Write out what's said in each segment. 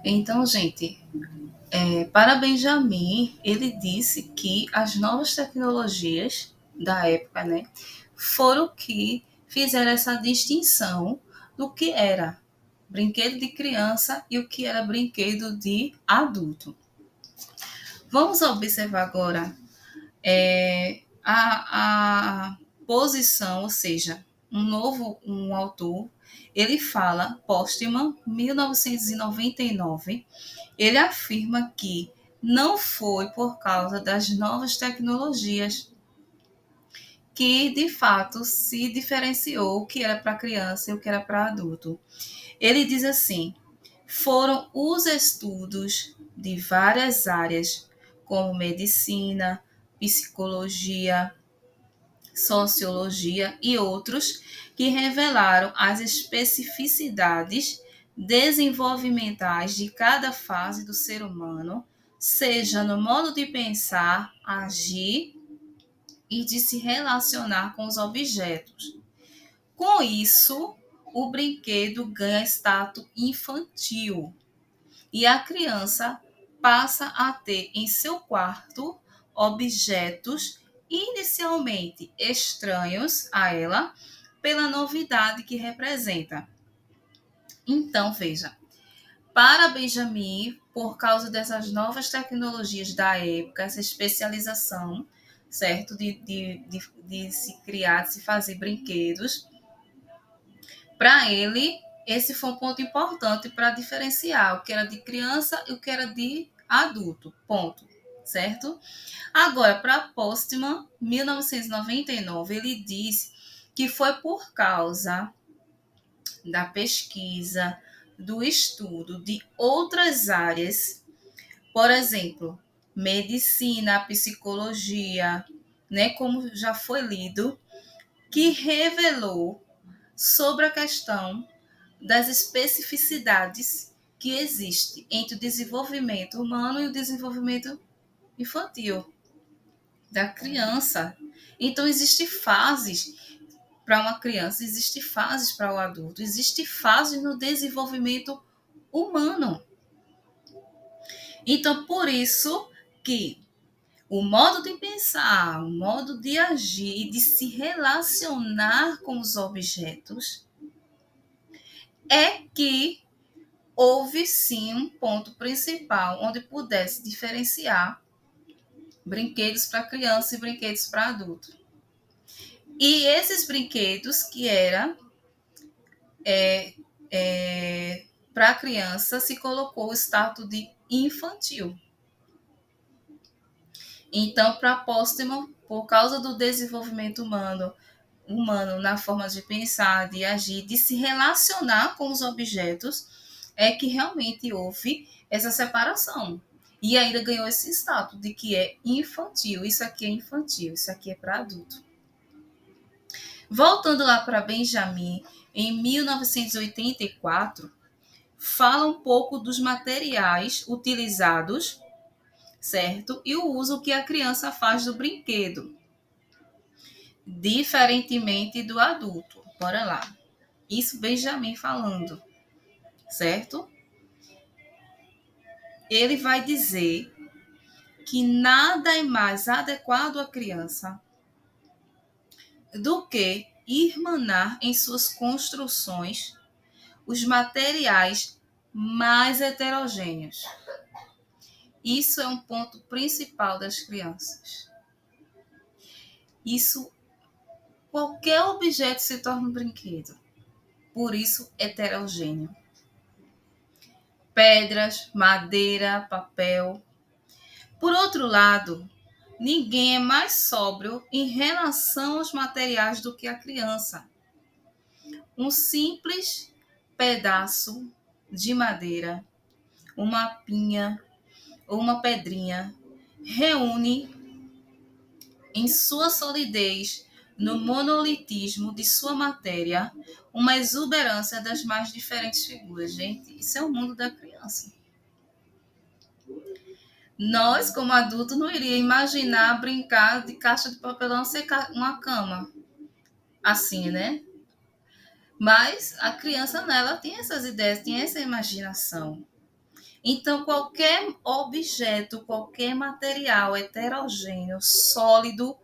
Então, gente, para Benjamin, ele disse que as novas tecnologias da época, né, foram que fizeram essa distinção do que era brinquedo de criança e o que era brinquedo de adulto. Vamos observar agora a posição, ou seja, um autor, ele fala, Postman, 1999, ele afirma que não foi por causa das novas tecnologias que, de fato, se diferenciou o que era para criança e o que era para adulto. Ele diz assim: foram os estudos de várias áreas, como medicina, psicologia, sociologia e outros, que revelaram as especificidades desenvolvimentais de cada fase do ser humano, seja no modo de pensar, agir e de se relacionar com os objetos. Com isso, o brinquedo ganha status infantil e a criança passa a ter em seu quarto objetos inicialmente estranhos a ela pela novidade que representa. Então, veja, para Benjamin, por causa dessas novas tecnologias da época, essa especialização, certo, de se criar, de se fazer brinquedos, para ele, esse foi um ponto importante para diferenciar o que era de criança e o que era de adulto. Ponto. Certo? Agora, para Postman, 1999, ele diz que foi por causa da pesquisa, do estudo de outras áreas, por exemplo, medicina, psicologia, né, como já foi lido, que revelou sobre a questão das especificidades que existe entre o desenvolvimento humano e o desenvolvimento infantil da criança. Então, existem fases para uma criança, existem fases para o adulto, existem fases no desenvolvimento humano. Então, por isso que o modo de pensar, o modo de agir, de se relacionar com os objetos, é que houve sim um ponto principal onde pudesse diferenciar brinquedos para criança e brinquedos para adulto. E esses brinquedos que era para criança se colocou o status de infantil. Então, para Postman, por causa do desenvolvimento humano na forma de pensar, de agir, de se relacionar com os objetos, é que realmente houve essa separação. E ainda ganhou esse status de que é infantil. Isso aqui é infantil, isso aqui é para adulto. Voltando lá para Benjamin, em 1984, fala um pouco dos materiais utilizados, certo? E o uso que a criança faz do brinquedo, diferentemente do adulto. Bora lá. Isso Benjamin falando, certo? Ele vai dizer que nada é mais adequado à criança do que irmanar em suas construções os materiais mais heterogêneos. Isso é um ponto principal das crianças. Isso, qualquer objeto se torna um brinquedo. Por isso, heterogêneo. Pedras, madeira, papel. Por outro lado, ninguém é mais sóbrio em relação aos materiais do que a criança. Um simples pedaço de madeira, uma pinha ou uma pedrinha reúne em sua solidez, no monolitismo de sua matéria, uma exuberância das mais diferentes figuras. Gente, isso é o mundo da criança. Nós, como adultos, não iria imaginar brincar de caixa de papelão ser uma cama. Assim, né? Mas a criança, nela tem essas ideias, tem essa imaginação. Então, qualquer objeto, qualquer material heterogêneo, sólido,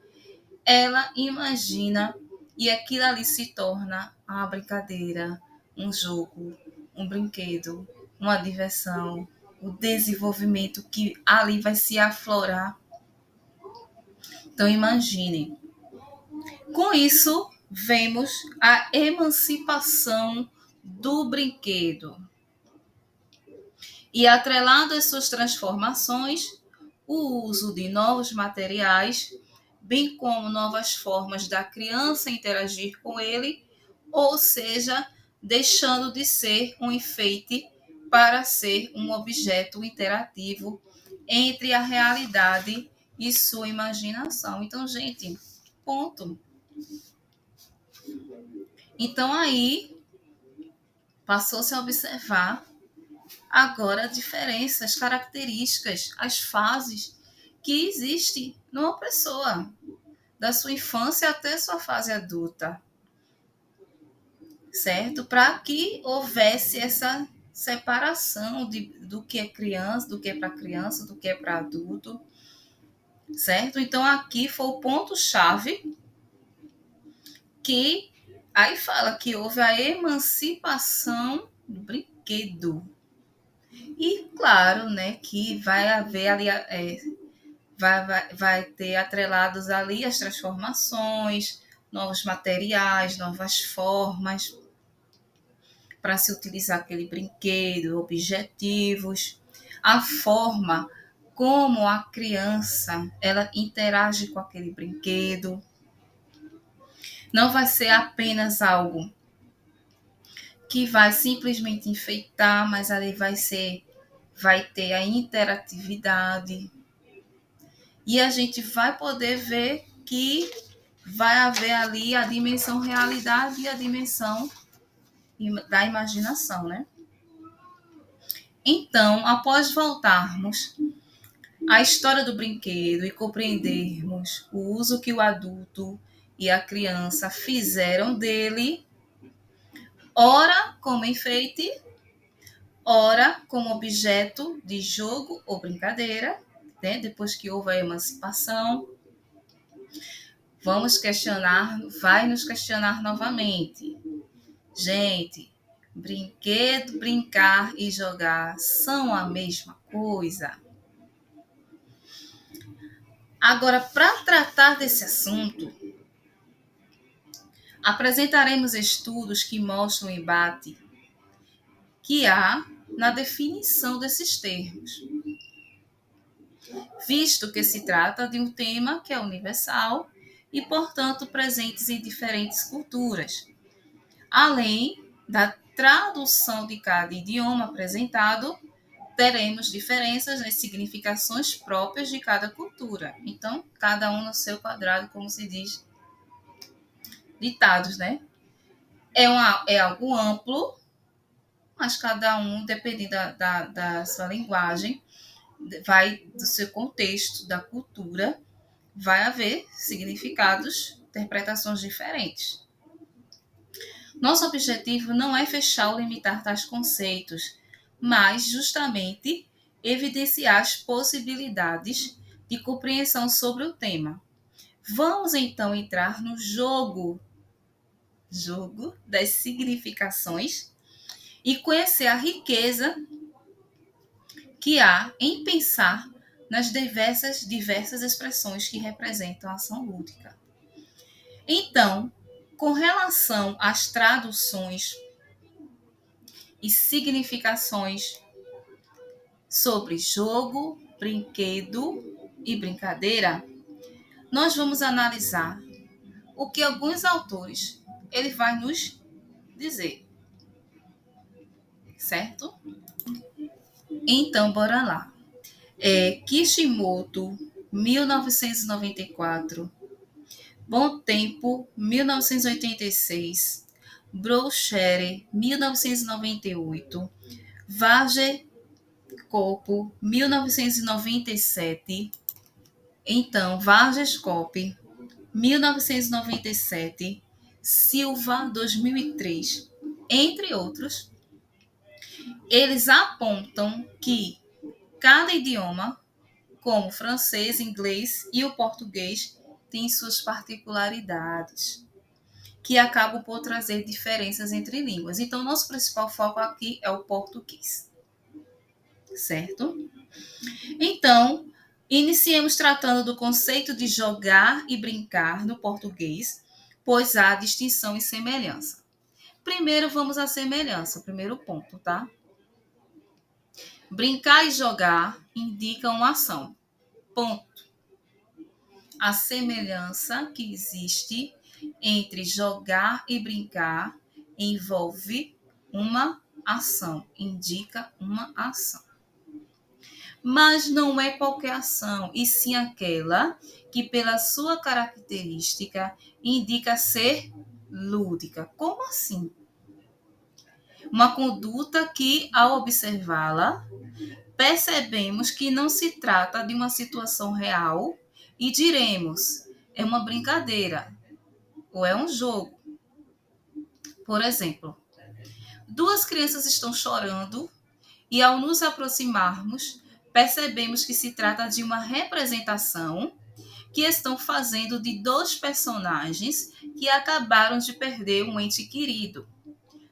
ela imagina e aquilo ali se torna uma brincadeira, um jogo, um brinquedo, uma diversão, o desenvolvimento que ali vai se aflorar. Então, imagine. Com isso, vemos a emancipação do brinquedo. E atrelado às suas transformações, o uso de novos materiais, bem como novas formas da criança interagir com ele, ou seja, deixando de ser um enfeite para ser um objeto interativo entre a realidade e sua imaginação. Então, gente, ponto. Então, aí passou-se a observar agora a diferença, as características, as fases que existem numa pessoa, da sua infância até sua fase adulta, certo? Para que houvesse essa separação do que é criança, do que é para criança, do que é para adulto, certo? Então aqui foi o ponto-chave que aí fala que houve a emancipação do brinquedo. E claro, né, que vai haver ali, vai ter atrelados ali as transformações, novos materiais, novas formas para se utilizar aquele brinquedo, objetivos, a forma como a criança ela interage com aquele brinquedo. Não vai ser apenas algo que vai simplesmente enfeitar, mas ali vai ter a interatividade. E a gente vai poder ver que vai haver ali a dimensão realidade e a dimensão da imaginação, né? Então, após voltarmos à história do brinquedo e compreendermos o uso que o adulto e a criança fizeram dele, ora como enfeite, ora como objeto de jogo ou brincadeira, né? Depois que houve a emancipação, vai nos questionar novamente. Gente, brinquedo, brincar e jogar são a mesma coisa? Agora, para tratar desse assunto, apresentaremos estudos que mostram o embate que há na definição desses termos, visto que se trata de um tema que é universal e, portanto, presente em diferentes culturas, além da tradução de cada idioma apresentado, teremos diferenças nas significações próprias de cada cultura. Então, cada um no seu quadrado, como se diz, ditados, né? É algo amplo, mas cada um, dependendo da sua linguagem, vai do seu contexto, da cultura, vai haver significados, interpretações diferentes. Nosso objetivo não é fechar ou limitar tais conceitos, mas justamente evidenciar as possibilidades de compreensão sobre o tema. Vamos então entrar no jogo das significações e conhecer a riqueza que há em pensar nas diversas expressões que representam a ação lúdica. Então, com relação às traduções e significações sobre jogo, brinquedo e brincadeira, nós vamos analisar o que alguns autores ele vai nos dizer, certo? Então, bora lá. Kishimoto, 1994, Bom Tempo, 1986, Brochere, 1998, Varge Copo, 1997. Então, Vargas Cop, 1997, Silva, 2003, entre outros, Eles apontam que cada idioma, como o francês, inglês e o português, tem suas particularidades, que acabam por trazer diferenças entre línguas. Então, nosso principal foco aqui é o português, certo? Então, iniciemos tratando do conceito de jogar e brincar no português, pois há distinção e semelhança. Primeiro, vamos à semelhança, primeiro ponto, tá? Brincar e jogar indicam uma ação. Ponto. A semelhança que existe entre jogar e brincar envolve uma ação, indica uma ação. Mas não é qualquer ação, e sim aquela que, pela sua característica, indica ser lúdica. Como assim? Uma conduta que, ao observá-la, percebemos que não se trata de uma situação real e diremos, é uma brincadeira ou é um jogo. Por exemplo, duas crianças estão chorando e, ao nos aproximarmos, percebemos que se trata de uma representação que estão fazendo de dois personagens que acabaram de perder um ente querido.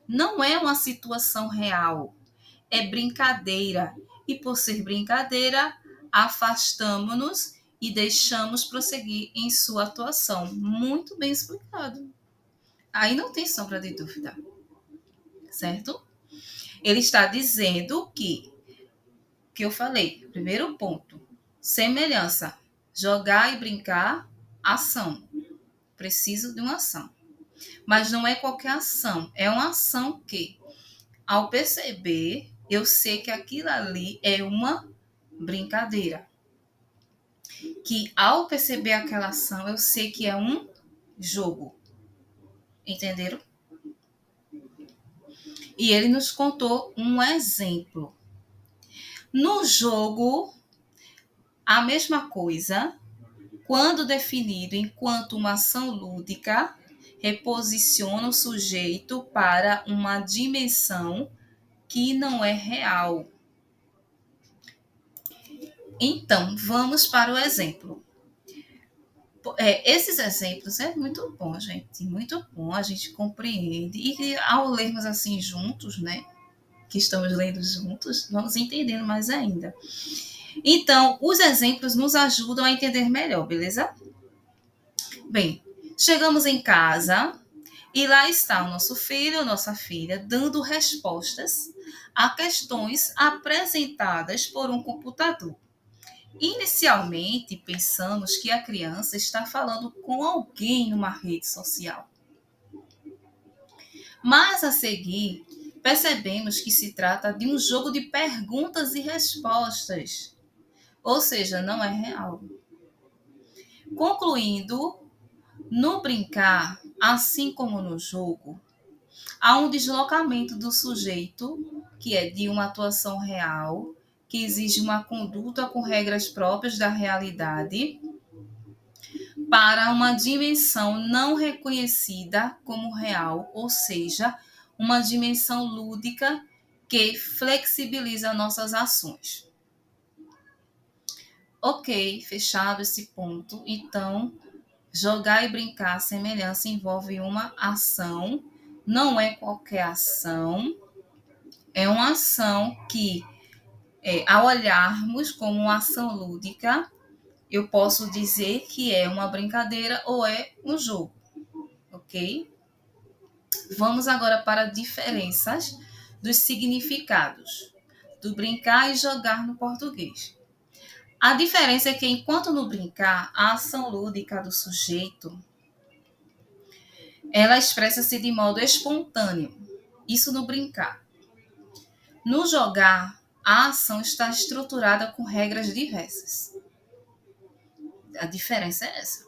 Não é uma situação real, é brincadeira. E por ser brincadeira, afastamo-nos e deixamos prosseguir em sua atuação. Muito bem explicado. Aí não tem sombra de dúvida, certo? Ele está dizendo que eu falei, primeiro ponto, semelhança, jogar e brincar, ação. Preciso de uma ação. Mas não é qualquer ação, é uma ação que, ao perceber, eu sei que aquilo ali é uma brincadeira. Que ao perceber aquela ação, eu sei que é um jogo. Entenderam? E ele nos contou um exemplo. No jogo, a mesma coisa, quando definido enquanto uma ação lúdica, reposiciona o sujeito para uma dimensão que não é real. Então, vamos para o exemplo. Esses exemplos é muito bom, gente, muito bom, a gente compreende, e ao lermos assim juntos, né, que estamos lendo juntos, vamos entendendo mais ainda. Então, os exemplos nos ajudam a entender melhor, beleza? Bem, chegamos em casa e lá está o nosso filho ou nossa filha dando respostas a questões apresentadas por um computador. Inicialmente, pensamos que a criança está falando com alguém numa rede social. Mas a seguir, percebemos que se trata de um jogo de perguntas e respostas, ou seja, não é real. Concluindo, no brincar, assim como no jogo, há um deslocamento do sujeito, que é de uma atuação real, que exige uma conduta com regras próprias da realidade, para uma dimensão não reconhecida como real, ou seja, uma dimensão lúdica que flexibiliza nossas ações. Ok, fechado esse ponto. Então, jogar e brincar, semelhança envolve uma ação, não é qualquer ação, é uma ação que, ao olharmos como uma ação lúdica, eu posso dizer que é uma brincadeira ou é um jogo, ok? Vamos agora para diferenças dos significados do brincar e jogar no português. A diferença é que, enquanto no brincar, a ação lúdica do sujeito, ela expressa-se de modo espontâneo. Isso no brincar. No jogar, a ação está estruturada com regras diversas. A diferença é essa.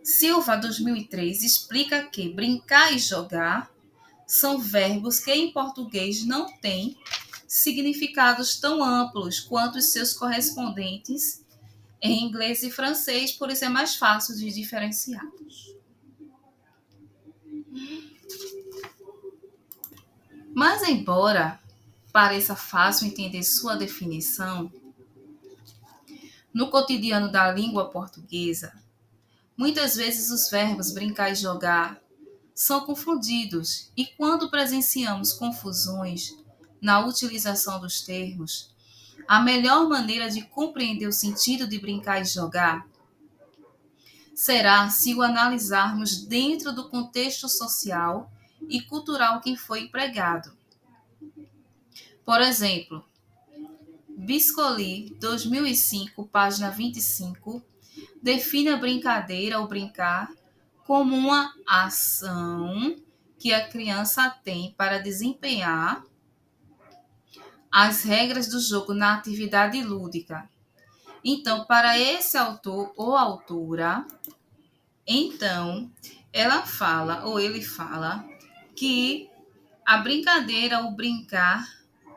Silva, 2003, explica que brincar e jogar são verbos que em português não têm significados tão amplos quanto os seus correspondentes em inglês e francês, por isso é mais fácil de diferenciá-los. Mas, embora pareça fácil entender sua definição, no cotidiano da língua portuguesa, muitas vezes os verbos brincar e jogar são confundidos, e quando presenciamos confusões na utilização dos termos, a melhor maneira de compreender o sentido de brincar e jogar será se o analisarmos dentro do contexto social e cultural que foi empregado. Por exemplo, Biscoli, 2005, página 25, define a brincadeira ou brincar como uma ação que a criança tem para desempenhar as regras do jogo na atividade lúdica. Então, para esse autor ou autora, então, ela fala ou ele fala que a brincadeira ou brincar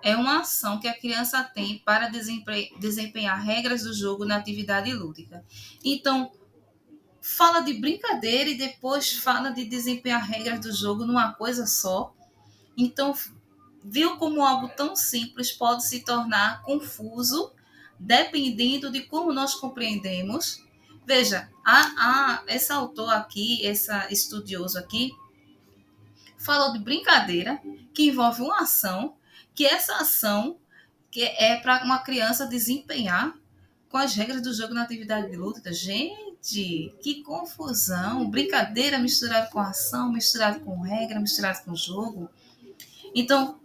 é uma ação que a criança tem para desempenhar regras do jogo na atividade lúdica. Então, fala de brincadeira e depois fala de desempenhar regras do jogo numa coisa só. Então, viu como algo tão simples pode se tornar confuso dependendo de como nós compreendemos. Veja, esse autor aqui, esse estudioso aqui, falou de brincadeira que envolve uma ação, que essa ação que é para uma criança desempenhar com as regras do jogo na atividade lúdica. Gente, que confusão! Brincadeira misturada com ação, misturada com regra, misturada com jogo. Então,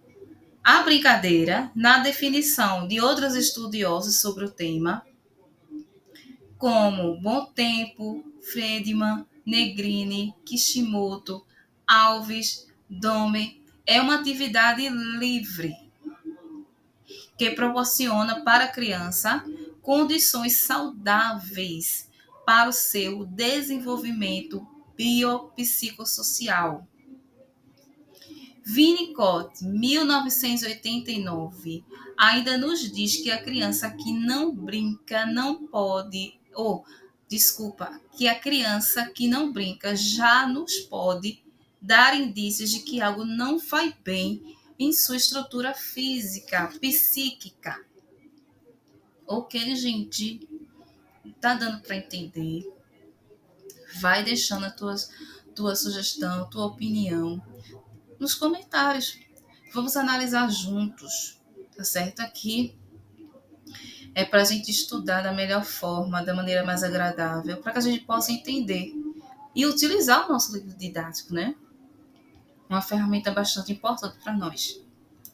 a brincadeira, na definição de outros estudiosos sobre o tema, como Bontempo, Friedman, Negrini, Kishimoto, Alves, Dome, é uma atividade livre que proporciona para a criança condições saudáveis para o seu desenvolvimento biopsicossocial. Winnicott, 1989, ainda nos diz que a criança que não brinca não pode, que a criança que não brinca já nos pode dar indícios de que algo não vai bem em sua estrutura física, psíquica. Ok, gente? Tá dando para entender? Vai deixando a tua sugestão, tua opinião nos comentários. Vamos analisar juntos, tá certo? Aqui é para a gente estudar da melhor forma, da maneira mais agradável, para que a gente possa entender e utilizar o nosso livro didático, né? Uma ferramenta bastante importante para nós.